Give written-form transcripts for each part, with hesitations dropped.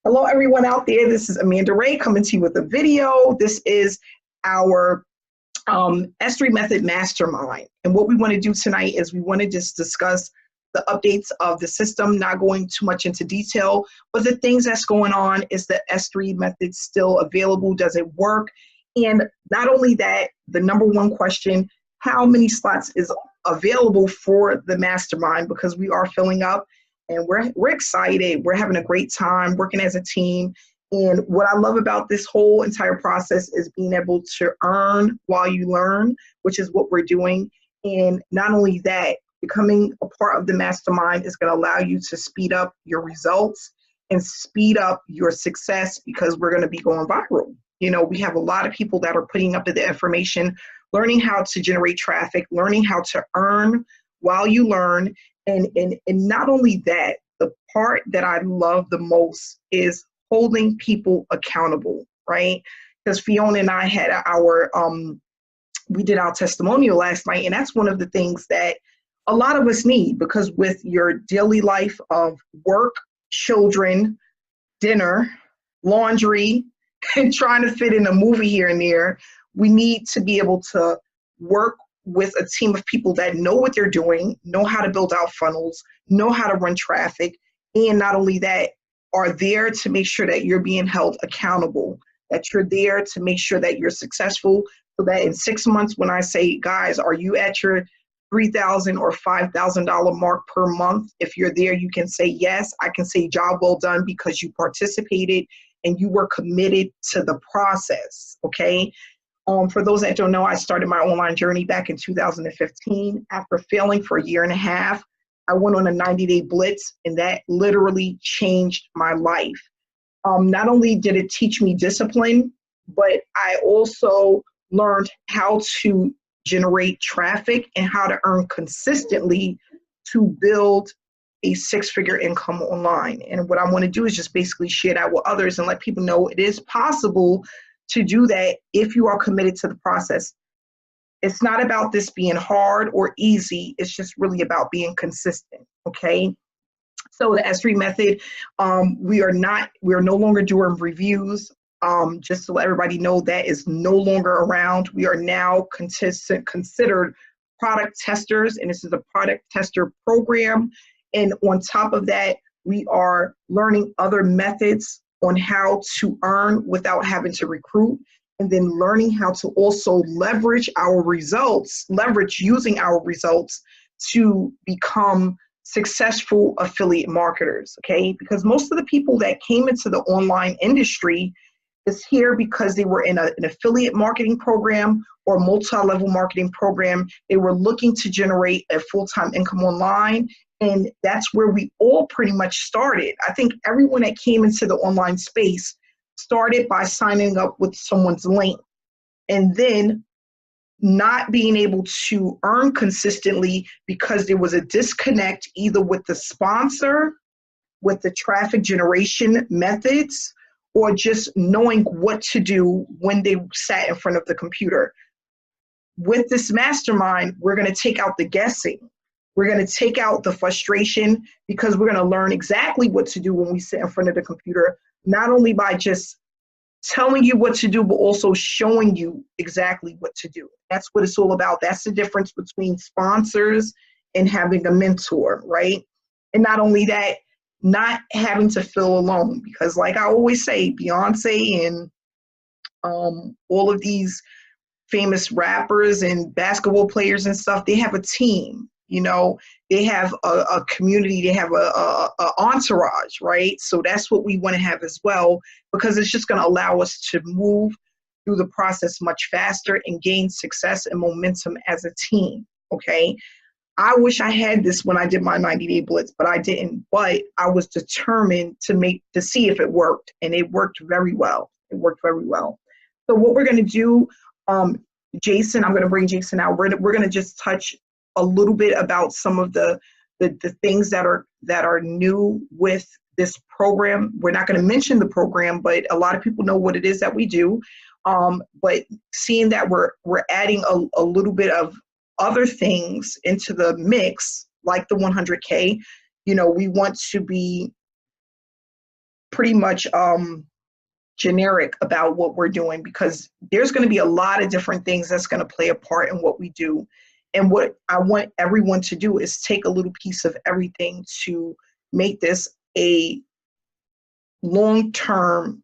Hello, everyone out there. This is Amanda Ray coming to you with a video. This is our S3 Method Mastermind. And what we want to do tonight is we want to just discuss the updates of the system, not going too much into detail, but the things that's going on. Is the S3 method still available? Does it work? And not only that, the number one question, how many slots is available for the mastermind? Because we are filling up. And we're excited. We're having a great time working as a team. And what I love about this whole entire process is being able to earn while you learn, which is what we're doing. And not only that, becoming a part of the mastermind is going to allow you to speed up your results and speed up your success, because we're going to be going viral. You know, we have a lot of people that are putting up the information, learning how to generate traffic, learning how to earn while you learn. And not only that, the part that I love the most is holding people accountable, right? Because Fiona and I had we did our testimonial last night, and that's one of the things that a lot of us need, because with your daily life of work, children, dinner, laundry, and trying to fit in a movie here and there, we need to be able to work with a team of people that know what they're doing, know how to build out funnels, know how to run traffic, and not only that, are there to make sure that you're being held accountable, that you're there to make sure that you're successful, so that in 6 months when I say, guys, are you at your $3,000 or $5,000 mark per month? If you're there, you can say yes. I can say job well done, because you participated and you were committed to the process, okay? For those that don't know, I started my online journey back in 2015. After failing for a year and a half, I went on a 90-day blitz, and that literally changed my life. Not only did it teach me discipline, but I also learned how to generate traffic and how to earn consistently to build a six-figure income online. And what I want to do is just basically share that with others and let people know it is possible to do that if you are committed to the process. It's not about this being hard or easy. It's just really about being consistent, okay? So the S3 method, we are no longer doing reviews. Just to let everybody know, that is no longer around. We are now considered product testers, and this is a product tester program. And on top of that, we are learning other methods on how to earn without having to recruit, and then learning how to also leverage using our results to become successful affiliate marketers, okay? Because most of the people that came into the online industry is here because they were in an affiliate marketing program or multi-level marketing program. They were looking to generate a full-time income online. And that's where we all pretty much started. I think everyone that came into the online space started by signing up with someone's link, and then not being able to earn consistently because there was a disconnect either with the sponsor, with the traffic generation methods, or just knowing what to do when they sat in front of the computer. With this mastermind, we're going to take out the guessing. We're going to take out the frustration, because we're going to learn exactly what to do when we sit in front of the computer, not only by just telling you what to do, but also showing you exactly what to do. That's what it's all about. That's the difference between sponsors and having a mentor, right? And not only that, not having to feel alone, because like I always say, Beyonce and all of these famous rappers and basketball players and stuff, they have a team. You know, they have a community, they have a entourage, right? So that's what we want to have as well, because it's just going to allow us to move through the process much faster and gain success and momentum as a team, okay? I wish I had this when I did my 90-day blitz, but I didn't. But I was determined to see if it worked, and it worked very well. It worked very well. So what we're going to do, Jason, I'm going to bring Jason out. We're going to just touch a little bit about some of the things that are new with this program. We're not going to mention the program, but a lot of people know what it is that we do. But seeing that we're adding a little bit of other things into the mix, like the 100K, you know, we want to be pretty much generic about what we're doing, because there's going to be a lot of different things that's going to play a part in what we do. And what I want everyone to do is take a little piece of everything to make this a long-term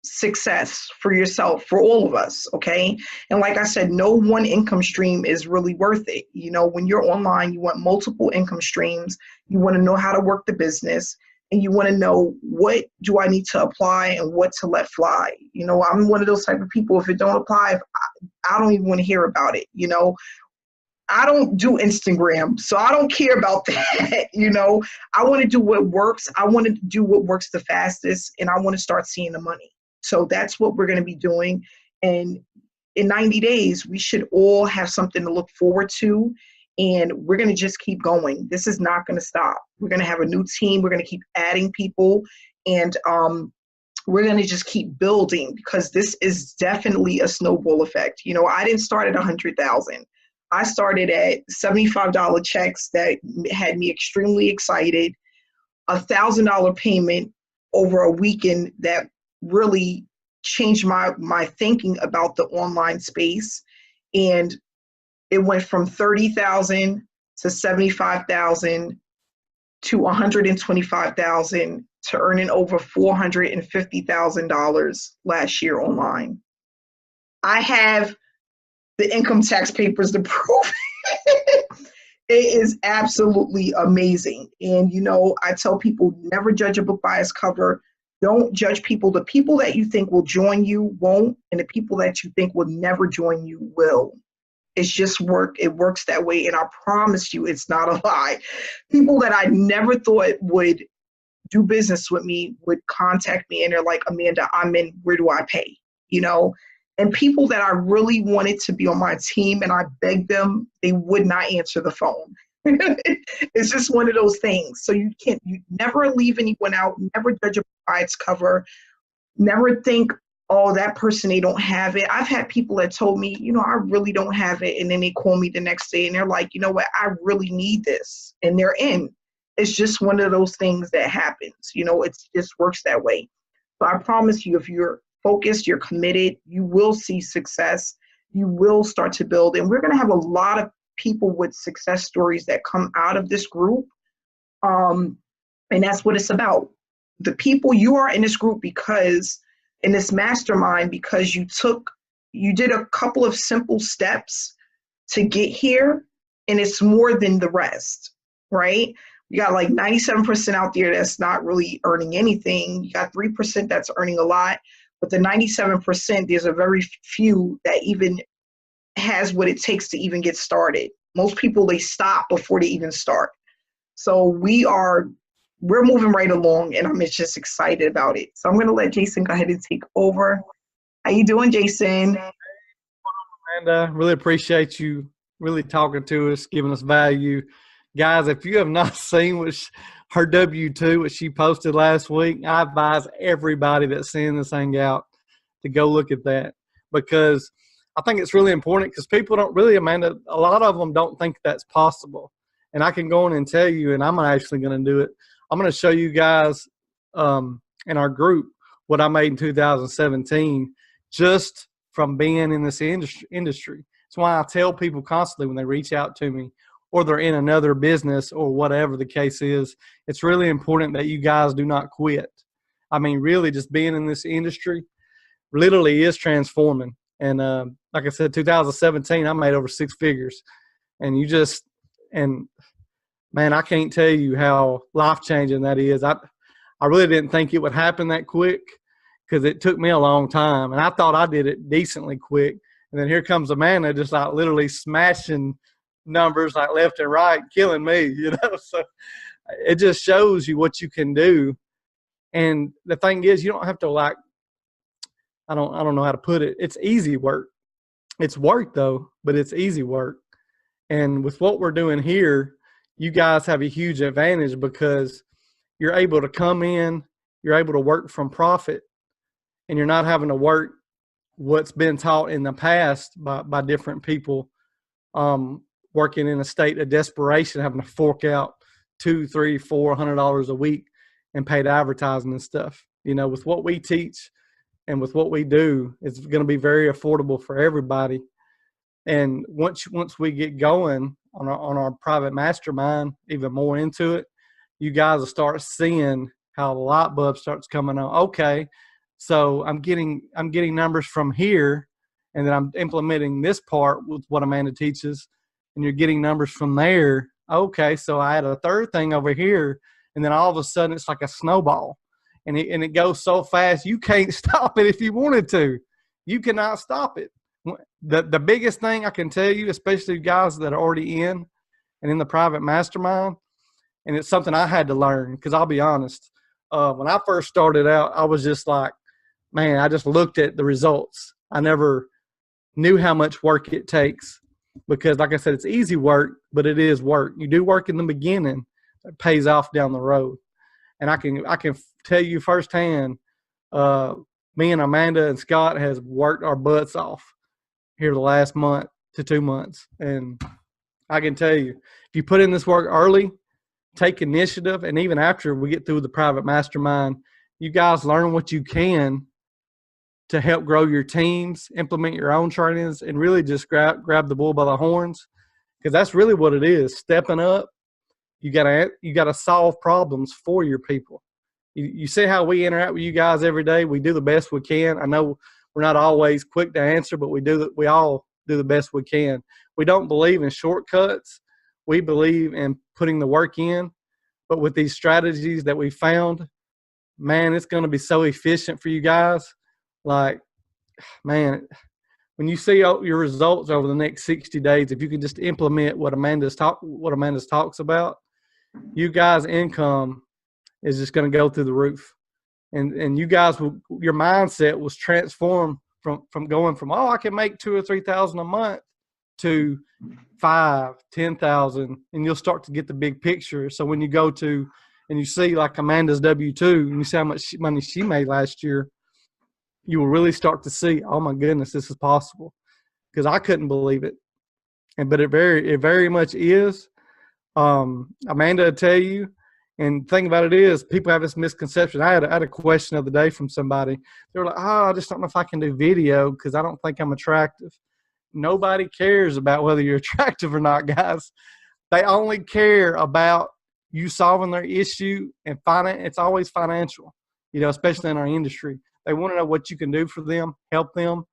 success for yourself, for all of us. Okay. And like I said, no one income stream is really worth it. You know, when you're online, you want multiple income streams. You want to know how to work the business, and you want to know, what do I need to apply and what to let fly. You know, I'm one of those type of people, if it don't apply, if I don't even want to hear about it. You know, I don't do Instagram, so I don't care about that. You know, I want to do what works. I want to do what works the fastest, and I want to start seeing the money. So that's what we're going to be doing. And in 90 days, we should all have something to look forward to. And we're going to just keep going. This is not going to stop. We're going to have a new team. We're going to keep adding people. And we're going to just keep building, because this is definitely a snowball effect. You know, I didn't start at 100,000. I started at $75 checks that had me extremely excited, $1,000 payment over a weekend that really changed my thinking about the online space. And it went from 30,000 to 75,000 to 125,000 to earning over $450,000 last year online. I have the income tax papers to prove it. It is absolutely amazing. And, you know, I tell people, never judge a book by its cover. Don't judge people. The people that you think will join you won't, and the people that you think will never join you will. It's just work. It works that way. And I promise you, it's not a lie. People that I never thought would do business with me would contact me, and they're like, Amanda, I'm in, where do I pay? You know, and people that I really wanted to be on my team and I begged them, they would not answer the phone. It's just one of those things. So you never leave anyone out, never judge a book by its cover, never think, oh, that person, they don't have it. I've had people that told me, you know, I really don't have it. And then they call me the next day and they're like, you know what, I really need this. And they're in. It's just one of those things that happens. You know, it just works that way. So I promise you, if you're focused, you're committed, you will see success. You will start to build. And we're going to have a lot of people with success stories that come out of this group. And that's what it's about. The people, you are in this group because, in this mastermind, because you did a couple of simple steps to get here, and it's more than the rest, right? You got like 97% out there that's not really earning anything. You got 3% that's earning a lot, but the 97%, there's a very few that even has what it takes to even get started. Most people, they stop before they even start. So we're moving right along, and I'm just excited about it. So I'm going to let Jason go ahead and take over. How you doing, Jason? And really appreciate you really talking to us, giving us value. Guys, if you have not seen her W-2, what she posted last week, I advise everybody that's seeing this thing out to go look at that, because I think it's really important, because people don't really, Amanda, a lot of them don't think that's possible. And I can go on and tell you, and I'm actually going to do it. I'm going to show you guys in our group what I made in 2017 just from being in this industry. That's why I tell people constantly when they reach out to me, or they're in another business or whatever the case is, it's really important that you guys do not quit. I mean, really, just being in this industry literally is transforming. And like I said, 2017, I made over 6 figures. And man, I can't tell you how life-changing that is. I really didn't think it would happen that quick, because it took me a long time. And I thought I did it decently quick. And then here comes Amanda, just like literally smashing numbers like left and right, killing me, you know. So it just shows you what you can do. And the thing is, you don't have to, like, I don't know how to put it. It's easy work. It's work though, but it's easy work. And with what we're doing here, you guys have a huge advantage, because you're able to come in, you're able to work from profit, and you're not having to work what's been taught in the past by different people, working in a state of desperation, having to fork out $200, $300, $400 a week and paid advertising and stuff. With what we teach and with what we do, it's going to be very affordable for everybody. And once we get going on our private mastermind, even more into it, you guys will start seeing how the light bulb starts coming on. Okay, so I'm getting numbers from here, and then I'm implementing this part with what Amanda teaches, and you're getting numbers from there. Okay, so I had a third thing over here, and then all of a sudden it's like a snowball, and it goes so fast you can't stop it if you wanted to. You cannot stop it. The biggest thing I can tell you, especially guys that are already in the private mastermind, and it's something I had to learn, because I'll be honest, when I first started out, I was just like, man, I just looked at the results. I never knew how much work it takes, because like I said, it's easy work, but it is work. You do work in the beginning, it pays off down the road. And I can tell you firsthand, me and Amanda and Scott has worked our butts off here the last month to 2 months. And I can tell you, if you put in this work early, take initiative, and even after we get through the private mastermind, you guys learn what you can to help grow your teams, implement your own trainings, and really just grab the bull by the horns, because that's really what it is. Stepping up, you gotta solve problems for your people. You see how we interact with you guys every day. We do the best we can. I know we're not always quick to answer, but we all do the best we can. We don't believe in shortcuts. We believe in putting the work in. But with these strategies that we found, man, it's going to be so efficient for you guys. Like, man, when you see your results over the next 60 days, if you can just implement what Amanda's talks about, you guys' income is just going to go through the roof. And you guys your mindset was transformed from going from, I can make $2,000 or $3,000 a month to 5,000, 10,000, and you'll start to get the big picture. So when you go to and you see like Amanda's W-2 and you see how much money she made last year, you will really start to see, oh my goodness, this is possible. Because I couldn't believe it, but it very much is. Amanda will tell you. And the thing about it is, people have this misconception. I had a question of the day from somebody. They were like, I just don't know if I can do video because I don't think I'm attractive. Nobody cares about whether you're attractive or not, guys. They only care about you solving their issue, and it's always financial, especially in our industry. They want to know what you can do for them, help them.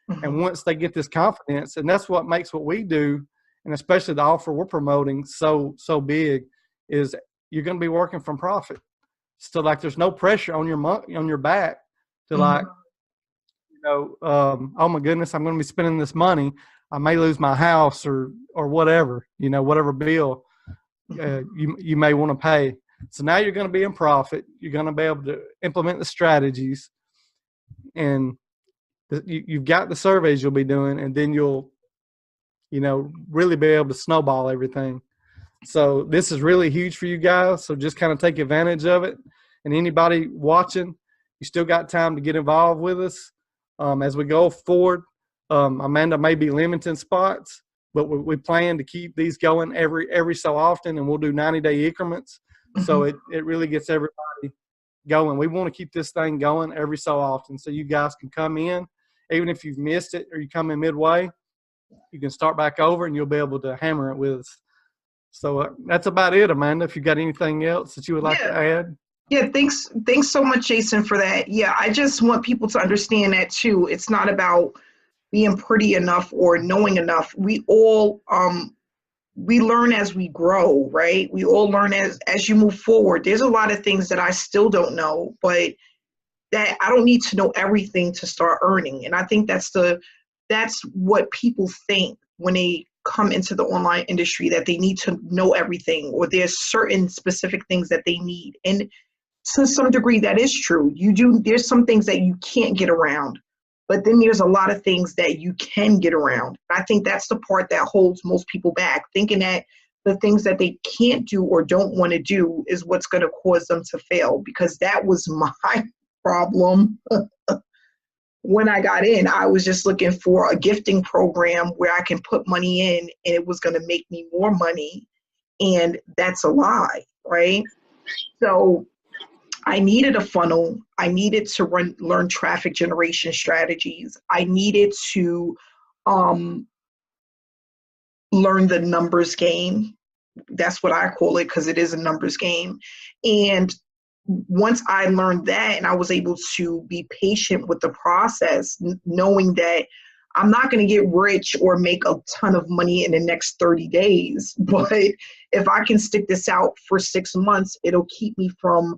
Mm-hmm. And once they get this confidence, and that's what makes what we do, and especially the offer we're promoting so big, is you're going to be working from profit. So like, there's no pressure on your back to like, oh my goodness, I'm going to be spending this money. I may lose my house or whatever, whatever bill you may want to pay. So now you're going to be in profit. You're going to be able to implement the strategies, and you've got the surveys you'll be doing, and then you'll, really be able to snowball everything. So this is really huge for you guys. So just kind of take advantage of it. And anybody watching, you still got time to get involved with us as we go forward. Amanda may be limiting spots, but we plan to keep these going every so often, and we'll do 90-day increments. Mm-hmm. So it really gets everybody going. We want to keep this thing going every so often, so you guys can come in, even if you've missed it or you come in midway, you can start back over and you'll be able to hammer it with us. So that's about it, Amanda. If you got anything else that you would like to add. Yeah, thanks so much, Jason, for that. Yeah, I just want people to understand that too. It's not about being pretty enough or knowing enough. We all we learn as we grow, right? We all learn as you move forward. There's a lot of things that I still don't know, but that I don't need to know everything to start earning. And I think that's what people think when they come into the online industry, that they need to know everything, or there's certain specific things that they need. And to some degree that is true. There's some things that you can't get around, but then there's a lot of things that you can get around. I think that's the part that holds most people back, thinking that the things that they can't do or don't want to do is what's going to cause them to fail, because that was my problem. When I got in, I was just looking for a gifting program where I can put money in and it was going to make me more money. And that's a lie, right? So I needed a funnel. I needed to learn traffic generation strategies. I needed to um, learn the numbers game. That's what I call it, because it is a numbers game. And once I learned that, and I was able to be patient with the process, knowing that I'm not going to get rich or make a ton of money in the next 30 days, but if I can stick this out for 6 months, it'll keep me from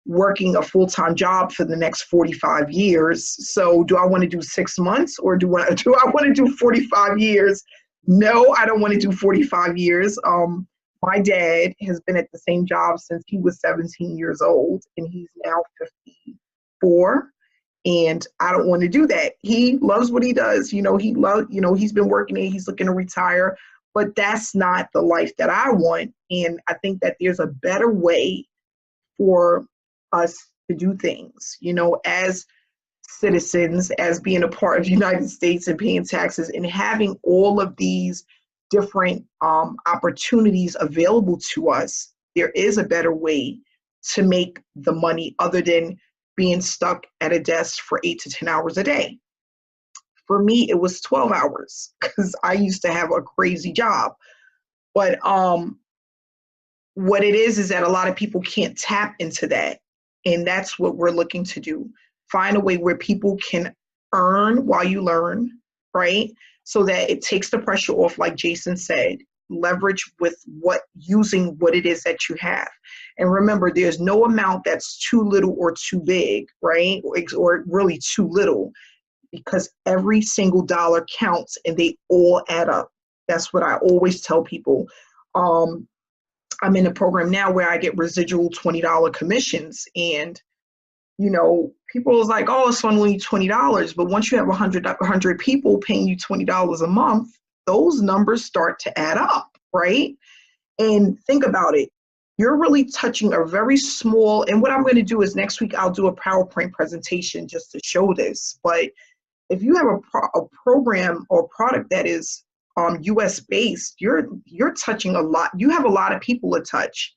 working a full-time job for the next 45 years. So do I want to do 6 months, or do I want to do 45 years? No, I don't want to do 45 years. My dad has been at the same job since he was 17 years old, and he's now 54. And I don't want to do that. He loves what he does. He's been working there. He's looking to retire, but that's not the life that I want. And I think that there's a better way for us to do things, as citizens, as being a part of the United States and paying taxes and having all of these different opportunities available to us. There is a better way to make the money other than being stuck at a desk for 8 to 10 hours a day. For me, it was 12 hours because I used to have a crazy job. But what it is that a lot of people can't tap into that. And that's what we're looking to do. Find a way where people can earn while you learn, right? So that it takes the pressure off, like Jason said, leverage with using what it is that you have. And remember, there's no amount that's too little or too big, right? Or really too little, because every single dollar counts and they all add up. That's what I always tell people. I'm in a program now where I get residual $20 commissions, and people is like, oh, it's only $20. But once you have 100 people paying you $20 a month, those numbers start to add up, right? And think about it. You're really touching a very small, and what I'm going to do is next week, I'll do a PowerPoint presentation just to show this. But if you have a program or product that is US based, you're touching a lot. You have a lot of people to touch.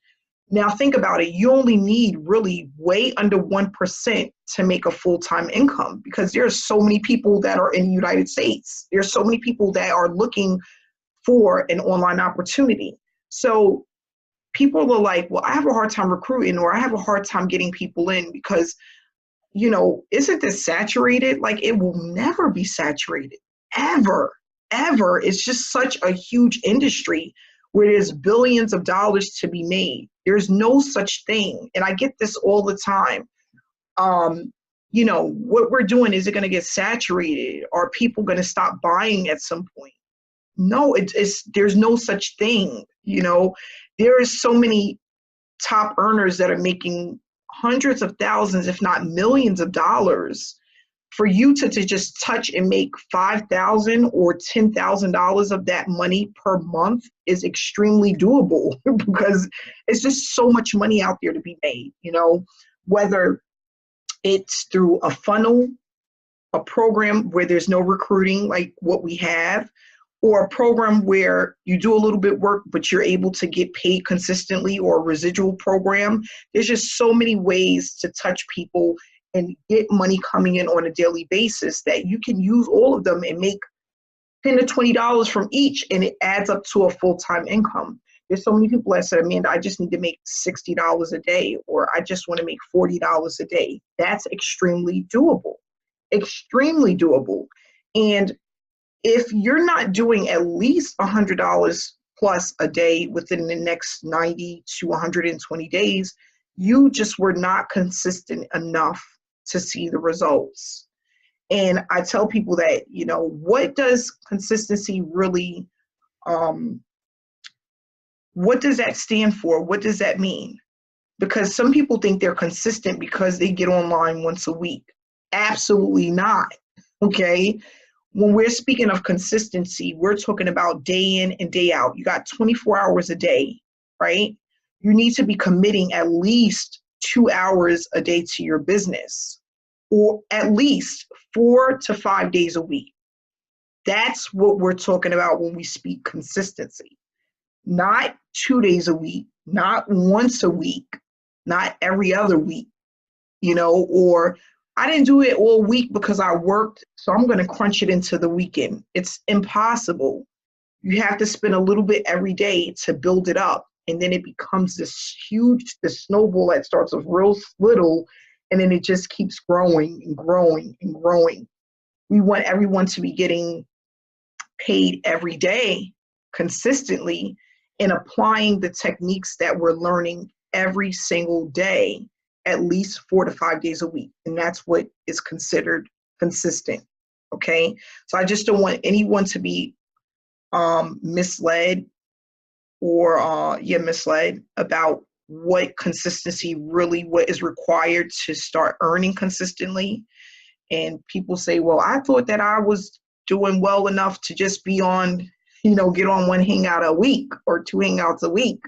Now think about it. You only need really way under 1% to make a full-time income, because there are so many people that are in the United States. There's so many people that are looking for an online opportunity. So people are like, well, I have a hard time recruiting, or I have a hard time getting people in because, isn't this saturated? Like, it will never be saturated, ever, ever. It's just such a huge industry where there's billions of dollars to be made. There's no such thing. And I get this all the time. What we're doing, is it going to get saturated? Are people going to stop buying at some point? No, there's no such thing. There is so many top earners that are making hundreds of thousands, if not millions of dollars. For you to just touch and make $5,000 or $10,000 of that money per month is extremely doable, because it's just so much money out there to be made, whether it's through a funnel, a program where there's no recruiting like what we have, or a program where you do a little bit work, but you're able to get paid consistently, or a residual program. There's just so many ways to touch people and get money coming in on a daily basis that you can use all of them and make $10 to $20 from each, and it adds up to a full-time income. There's so many people that said, Amanda, I just need to make $60 a day, or I just want to make $40 a day. That's extremely doable, extremely doable. And if you're not doing at least $100 plus a day within the next 90 to 120 days, you just were not consistent enough to see the results. And I tell people that, what does consistency really, what does that stand for? What does that mean? Because some people think they're consistent because they get online once a week. Absolutely not, okay? When we're speaking of consistency, we're talking about day in and day out. You got 24 hours a day, right? You need to be committing at least 2 hours a day to your business, or at least 4 to 5 days a week. That's what we're talking about when we speak consistency. Not 2 days a week, not once a week, not every other week. or I didn't do it all week because I worked, so I'm going to crunch it into the weekend. It's impossible. You have to spend a little bit every day to build it up. And then it becomes this snowball that starts with real little, and then it just keeps growing and growing and growing. We want everyone to be getting paid every day consistently and applying the techniques that we're learning every single day, at least 4 to 5 days a week. And that's what is considered consistent. Okay. So I just don't want anyone to be misled misled about what consistency really, what is required to start earning consistently. And people say, well, I thought that I was doing well enough to just be on, get on one hangout a week or 2 hangouts a week.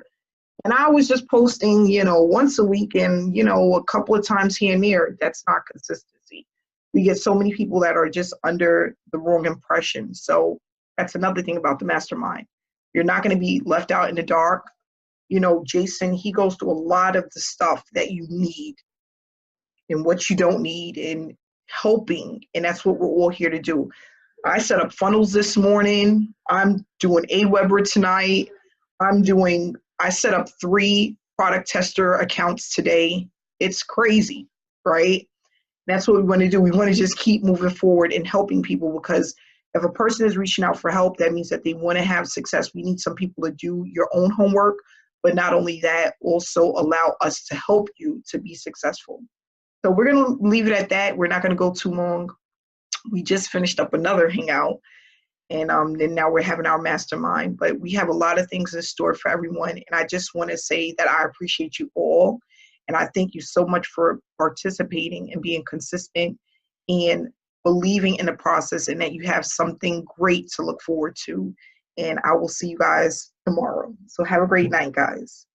And I was just posting, once a week and, a couple of times here and there. That's not consistency. We get so many people that are just under the wrong impression. So that's another thing about the mastermind. You're not going to be left out in the dark. Jason, he goes through a lot of the stuff that you need and what you don't need and helping. And that's what we're all here to do. I set up funnels this morning. I'm doing Aweber tonight. I set up 3 product tester accounts today. It's crazy, right? That's what we want to do. We want to just keep moving forward and helping people, because if a person is reaching out for help, that means that they want to have success. We need some people to do your own homework, but not only that, also allow us to help you to be successful. So we're going to leave it at that. We're not going to go too long. We just finished up another hangout, and then now we're having our mastermind. But we have a lot of things in store for everyone, and I just want to say that I appreciate you all, and I thank you so much for participating and being consistent and believing in the process, and that you have something great to look forward to. And I will see you guys tomorrow. So have a great night, guys.